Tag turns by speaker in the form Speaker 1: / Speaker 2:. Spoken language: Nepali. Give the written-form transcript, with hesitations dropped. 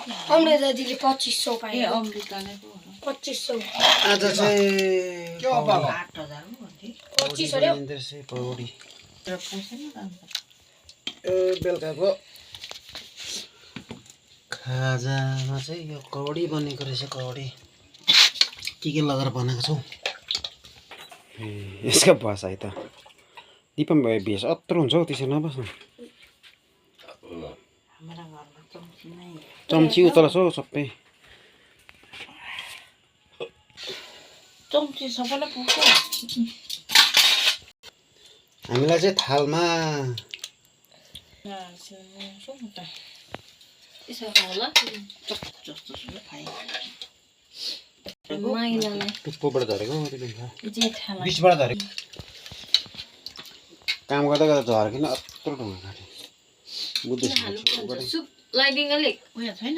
Speaker 1: अमृत दाजुले 2500 पाए
Speaker 2: ए अमृतले पो
Speaker 1: 2500
Speaker 3: आज चाहिँ
Speaker 4: के हो बाबा
Speaker 2: 8000 हो नि
Speaker 1: 2500 रे
Speaker 3: इन्द्रसी पौडी
Speaker 2: र पैसा नि दाम
Speaker 3: बेलुकाको खाजामा चाहिँ यो कौडी बनेको रहेछ कौडी के लगाएर बनाएको छौ यसको बस है त दिपम भयो बेस अत्रो हुन्छ हौ त्यसरी नबस्नु
Speaker 2: हाम्रो घरमा चम्ची नै
Speaker 3: चम्ची उतल छ हौ सबै
Speaker 2: चम्ची सबैलाई पुग्छ
Speaker 3: हामीलाई चाहिँ थालमा
Speaker 2: यसो होला जस्तो खाइ
Speaker 1: माइलालाई
Speaker 3: टुप्पोबाट झरेको त्यो
Speaker 2: जेठालाई
Speaker 3: बिचबाट झरेको काम गर्दा गर्दा झर्किन अत्रो ढुङ्गा काटेँ बुझ्दैछु
Speaker 1: सुप लाइदिङ अलिक
Speaker 2: उयो छैन